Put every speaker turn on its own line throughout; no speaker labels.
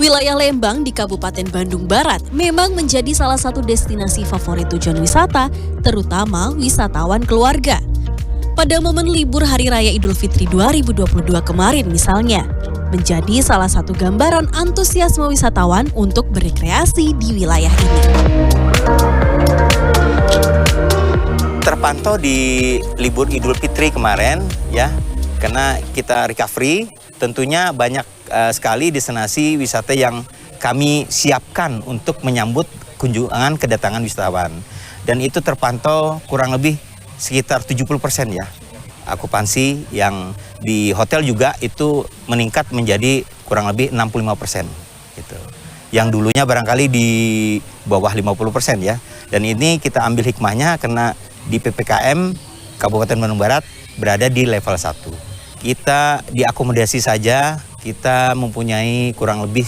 Wilayah Lembang di Kabupaten Bandung Barat memang menjadi salah satu destinasi favorit tujuan wisata, terutama wisatawan keluarga. Pada momen libur Hari Raya Idul Fitri 2022 kemarin misalnya, menjadi salah satu gambaran antusiasme wisatawan untuk berekreasi di wilayah ini.
Terpantau di libur Idul Fitri kemarin ya, karena kita recovery, tentunya banyak sekali destinasi wisata yang kami siapkan untuk menyambut kunjungan kedatangan wisatawan. Dan itu terpantau kurang lebih sekitar 70% ya. Akupansi yang di hotel juga itu meningkat menjadi kurang lebih 65% gitu. Yang dulunya barangkali di bawah 50% ya. Dan ini kita ambil hikmahnya karena di PPKM Kabupaten Bandung Barat berada di level 1. Kita diakomodasi saja, kita mempunyai kurang lebih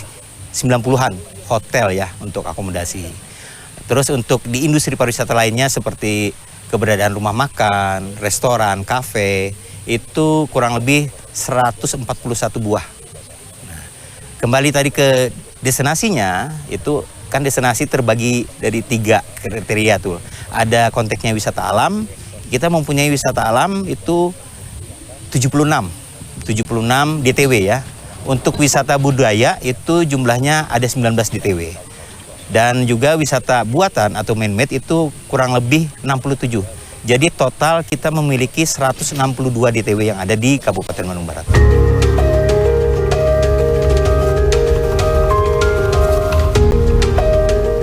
90-an hotel ya untuk akomodasi. Terus untuk di industri pariwisata lainnya seperti keberadaan rumah makan, restoran, kafe, itu kurang lebih 141 buah. Nah, kembali tadi ke destinasinya, itu kan destinasi terbagi dari 3 kriteria tuh. Ada konteksnya wisata alam, kita mempunyai wisata alam itu 76 DTW ya. Untuk wisata budaya itu jumlahnya ada 19 DTW. Dan juga wisata buatan atau man-made itu kurang lebih 67. Jadi total kita memiliki 162 DTW yang ada di Kabupaten Bandung Barat.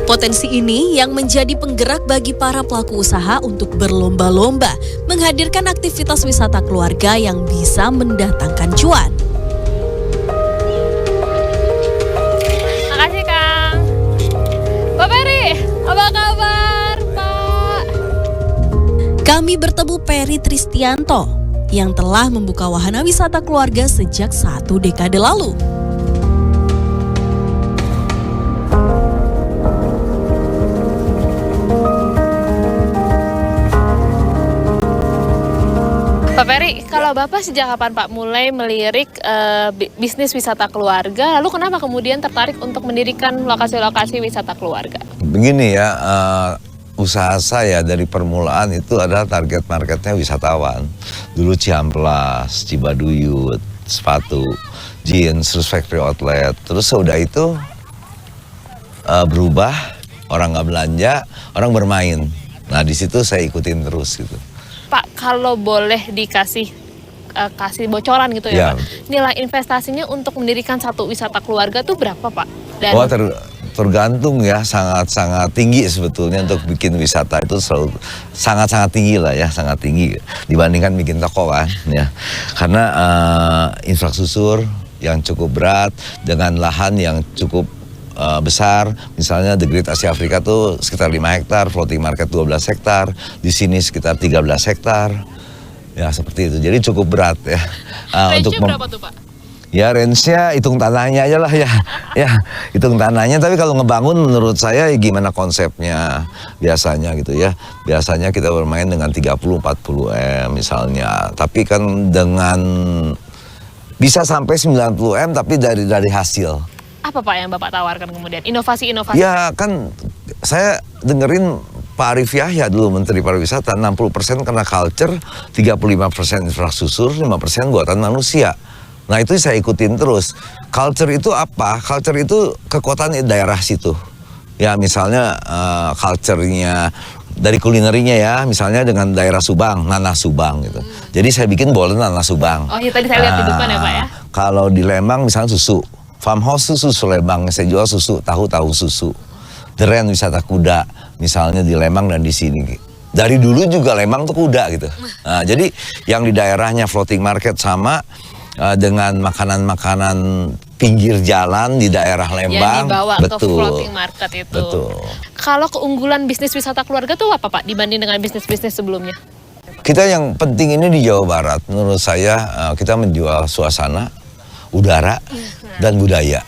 Potensi ini yang menjadi penggerak bagi para pelaku usaha untuk berlomba-lomba menghadirkan aktivitas wisata keluarga yang bisa mendatangkan cuan.
Makasih Kang. Pak Peri, apa kabar Pak?
Kami bertemu Peri Tristianto yang telah membuka wahana wisata keluarga sejak 1 dekade lalu.
Pak Peri, kalau Bapak sejak kapan Pak mulai melirik bisnis wisata keluarga, lalu kenapa kemudian tertarik untuk mendirikan lokasi-lokasi wisata keluarga?
Begini ya, usaha saya dari permulaan itu adalah target marketnya wisatawan. Dulu Ciamplas, Cibaduyut, sepatu, jeans, terus factory outlet. Terus sudah itu berubah, orang nggak belanja, orang bermain. Nah di situ saya ikutin terus gitu.
Pak, kalau boleh dikasih kasih bocoran gitu ya, Pak. Nilai investasinya untuk mendirikan satu wisata keluarga tuh berapa, Pak? Dan
tergantung ya, sangat-sangat tinggi sebetulnya untuk bikin wisata itu selalu sangat-sangat tinggi lah ya, sangat tinggi dibandingkan bikin toko kan ya. Karena infrastruktur yang cukup berat dengan lahan yang cukup besar, misalnya The Great Asia Afrika tuh sekitar 5 hektar, floating market 12 hektar, di sini sekitar 13 hektar, ya seperti itu. Jadi cukup berat ya.
Range-nya berapa tuh Pak?
Ya range-nya hitung tanahnya aja lah ya, ya hitung tanahnya. Tapi kalau ngebangun menurut saya gimana konsepnya biasanya gitu ya. Biasanya kita bermain dengan 30-40 M misalnya, tapi kan dengan bisa sampai 90 M tapi dari hasil.
Apa Pak yang Bapak tawarkan kemudian? Inovasi-inovasi?
Ya kan saya dengerin Pak Arief Yahya dulu Menteri Pariwisata, 60% karena culture, 35% infrastruktur, 5% buatan manusia. Nah itu saya ikutin terus. Culture itu apa? Culture itu kekuatan daerah situ. Ya misalnya culture-nya dari kulinerinya ya, misalnya dengan daerah Subang, Nanah Subang gitu. Jadi saya bikin bolen Nanah Subang.
Oh iya tadi saya lihat di depan ya Pak ya.
Kalau di Lembang misalnya susu. Farmhouse susu Lembang, saya jual susu, tahu susu. Deren wisata kuda, misalnya di Lembang dan di sini. Dari dulu juga Lembang tuh kuda gitu. Nah, jadi yang di daerahnya floating market sama dengan makanan-makanan pinggir jalan di daerah Lembang.
Yang dibawa
betul,
ke floating market itu.
Betul.
Kalau keunggulan bisnis wisata keluarga tuh apa Pak dibanding dengan bisnis-bisnis sebelumnya?
Kita yang penting ini di Jawa Barat, menurut saya kita menjual suasana, udara, dan budaya.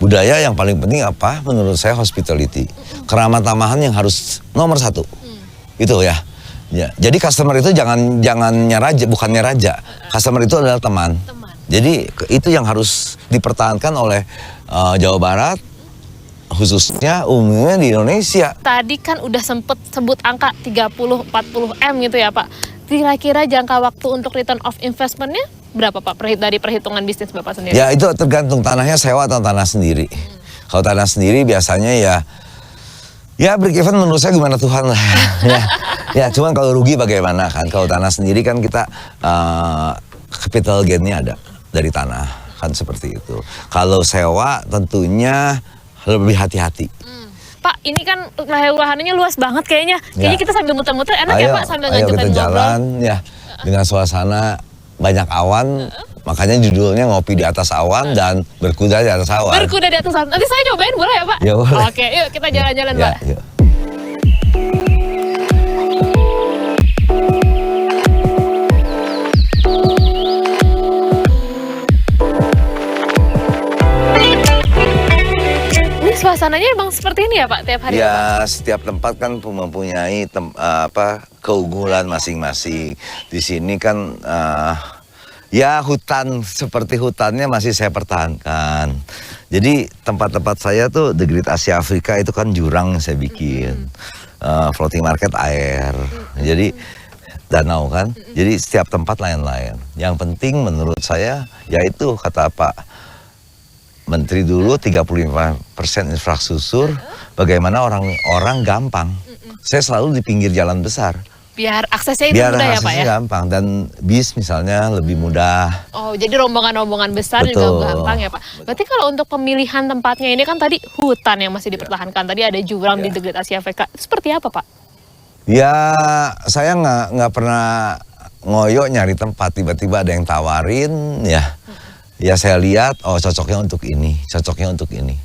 Budaya yang paling penting apa? Menurut saya hospitality. Keramah tamahan yang harus nomor 1. Itu ya. Ya. Jadi customer itu jangannya raja, bukannya raja. Customer itu adalah teman. Jadi itu yang harus dipertahankan oleh Jawa Barat, khususnya umumnya di Indonesia.
Tadi kan udah sempet sebut angka 30-40 M gitu ya Pak. Kira-kira jangka waktu untuk return of investment-nya berapa Pak dari perhitungan bisnis Bapak sendiri?
Ya itu tergantung tanahnya sewa atau tanah sendiri. Kalau tanah sendiri biasanya ya break even menurut saya gimana Tuhan lah. ya cuman kalau rugi bagaimana kan. Kalau tanah sendiri kan kita capital gain-nya ada dari tanah kan seperti itu. Kalau sewa tentunya lebih hati-hati.
Pak, ini kan lahannya luas banget kayaknya. Kayaknya kita sambil muter-muter enak ya Pak sambil
ayo
ngajutin
kita
ngobrol.
jalan ya dengan suasana banyak awan. Makanya judulnya ngopi di atas awan dan berkuda di atas awan.
Berkuda di atas awan. Nanti saya cobain boleh ya Pak?
Ya boleh.
Oke, yuk kita jalan-jalan
Ya,
Pak.
yuk.
Ini suasananya emang seperti ini ya Pak tiap hari?
Ya, setiap tempat kan mempunyai keunggulan masing-masing. Di sini kan ya hutan seperti hutannya masih saya pertahankan. Jadi tempat-tempat saya tuh The Great Asia Afrika itu kan jurang saya bikin. Floating market air. Jadi danau kan. Jadi setiap tempat lain-lain. Yang penting menurut saya yaitu kata Pak Menteri dulu 35% infrastruktur. Bagaimana orang gampang. Saya selalu di pinggir jalan besar.
Biar aksesnya itu
Biar
mudah ya Pak
aksesnya
ya?
gampang dan bis misalnya lebih mudah.
Oh, jadi rombongan-rombongan besar
Betul.
juga gampang ya Pak. Berarti kalau untuk pemilihan tempatnya ini kan tadi hutan yang masih dipertahankan. Tadi ada jurang di The Great Asia Afrika. Itu seperti apa Pak?
Ya saya nggak pernah ngoyo nyari tempat, tiba-tiba ada yang tawarin ya. Ya saya lihat oh cocoknya untuk ini, cocoknya untuk ini.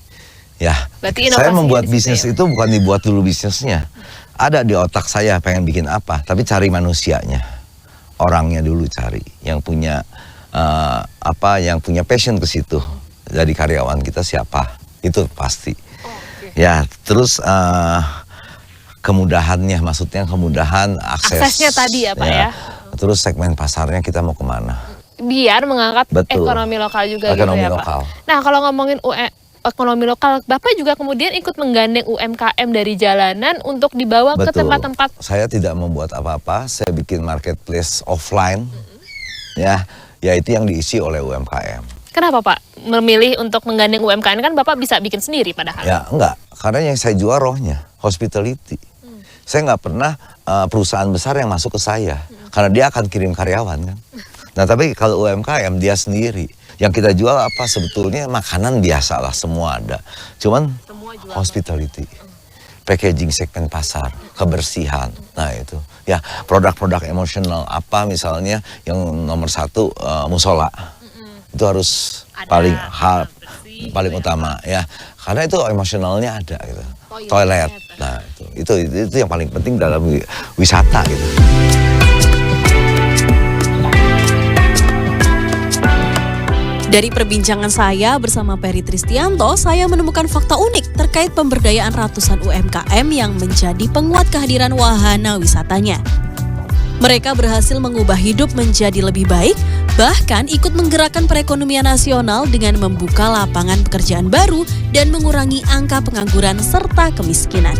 Ya.
Berarti
Saya
inovasinya
membuat
di situ
bisnis
ya?
itu bukan dibuat dulu bisnisnya. Ada di otak saya pengen bikin apa, tapi cari manusianya. Orangnya dulu cari yang punya yang punya passion ke situ. Dari karyawan kita siapa? Itu pasti. Ya, terus kemudahannya, maksudnya kemudahan akses.
Aksesnya tadi ya Pak ya?
Terus segmen pasarnya kita mau kemana?
Biar mengangkat
Betul.
ekonomi lokal juga
Ekonomi
gitu ya
lokal.
Pak. Nah kalau ngomongin ekonomi lokal, Bapak juga kemudian ikut menggandeng UMKM dari jalanan untuk dibawa ke
Betul.
tempat-tempat.
Saya tidak membuat apa-apa, saya bikin marketplace offline, ya itu yang diisi oleh UMKM.
Kenapa Pak memilih untuk menggandeng UMKM? Kan Bapak bisa bikin sendiri padahal.
Ya enggak, karena yang saya jual rohnya, hospitality. Saya nggak pernah perusahaan besar yang masuk ke saya, karena dia akan kirim karyawan kan. Nah tapi kalau UMKM dia sendiri. Yang kita jual apa sebetulnya makanan biasa lah semua ada. Cuman hospitality, packaging segmen pasar, kebersihan. Nah itu ya produk-produk emosional apa misalnya yang nomor satu musola. Itu harus paling utama ya. Karena itu emosionalnya ada gitu. Toilet. Nah itu yang paling penting dalam wisata gitu.
Dari perbincangan saya bersama Peri Tristianto, saya menemukan fakta unik terkait pemberdayaan ratusan UMKM yang menjadi penguat kehadiran wahana wisatanya. Mereka berhasil mengubah hidup menjadi lebih baik, bahkan ikut menggerakkan perekonomian nasional dengan membuka lapangan pekerjaan baru dan mengurangi angka pengangguran serta kemiskinan.